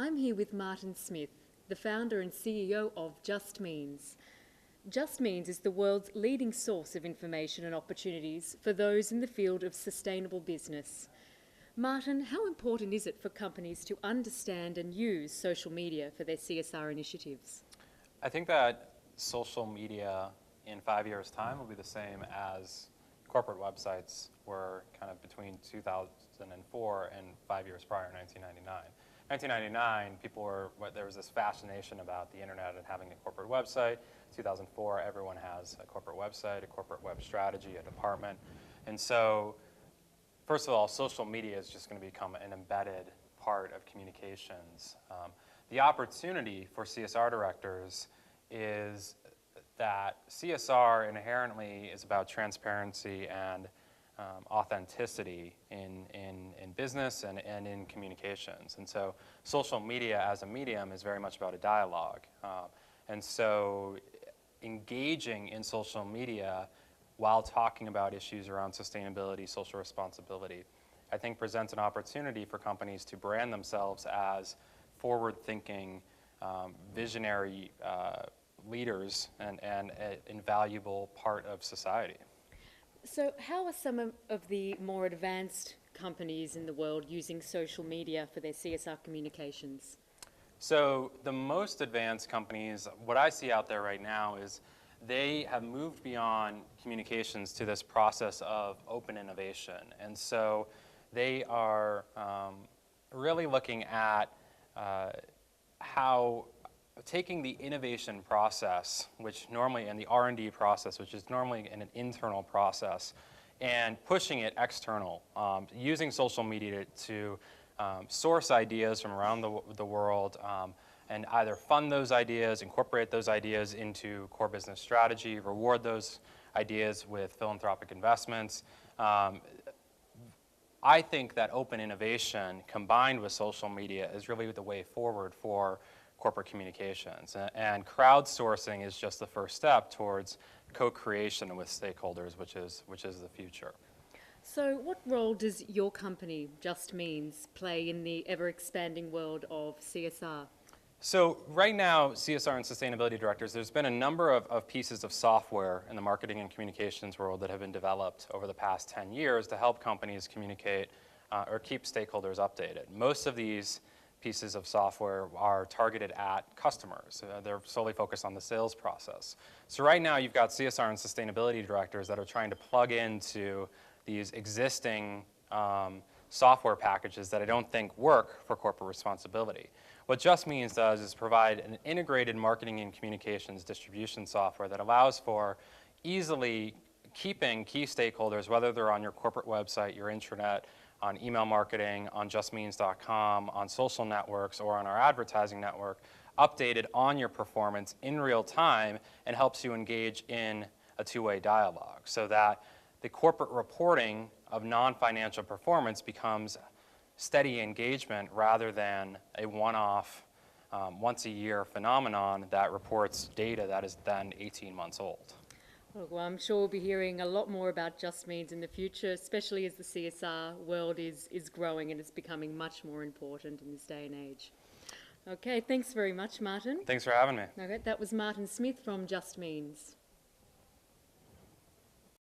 I'm here with Martin Smith, the founder and CEO of JustMeans. JustMeans is the world's leading source of information and opportunities for those in the field of sustainable business. Martin, how important is it for companies to understand and use social media for their CSR initiatives? I think that social media in 5 years' time will be the same as corporate websites were kind of between 2004 and 5 years prior, 1999. 1999, there was this fascination about the internet and having a corporate website. 2004, everyone has a corporate website, a corporate web strategy, a department. And so, first of all, social media is just going to become an embedded part of communications. The opportunity for CSR directors is that CSR inherently is about transparency and authenticity in business and in communications. And so social media as a medium is very much about a dialogue. And so engaging in social media while talking about issues around sustainability, social responsibility, I think presents an opportunity for companies to brand themselves as forward-thinking, visionary leaders and an invaluable part of society. So how are some of the more advanced companies in the world using social media for their CSR communications? So the most advanced companies, what I see out there right now is they have moved beyond communications to this process of open innovation. And so they are really looking at how taking the innovation process, which normally, and the R&D process, which is normally an internal process, and pushing it external, using social media to source ideas from around the world, and either fund those ideas, incorporate those ideas into core business strategy, reward those ideas with philanthropic investments. I think that open innovation combined with social media is really the way forward for corporate communications. And crowdsourcing is just the first step towards co-creation with stakeholders, which is the future. So what role does your company, JustMeans, play in the ever-expanding world of CSR? So right now, CSR and sustainability directors, there's been a number of pieces of software in the marketing and communications world that have been developed over the past 10 years to help companies communicate or keep stakeholders updated. Most of these pieces of software are targeted at customers. They're solely focused on the sales process. So right now you've got CSR and sustainability directors that are trying to plug into these existing software packages that I don't think work for corporate responsibility. What JustMeans does is provide an integrated marketing and communications distribution software that allows for easily keeping key stakeholders, whether they're on your corporate website, your intranet, on email marketing, on justmeans.com, on social networks, or on our advertising network, updated on your performance in real time, and helps you engage in a two-way dialogue so that the corporate reporting of non-financial performance becomes steady engagement rather than a one-off, once-a-year phenomenon that reports data that is then 18 months old. Well, I'm sure we'll be hearing a lot more about JustMeans in the future, especially as the CSR world is growing and it's becoming much more important in this day and age. Okay, thanks very much, Martin. Thanks for having me. Okay, that was Martin Smith from JustMeans.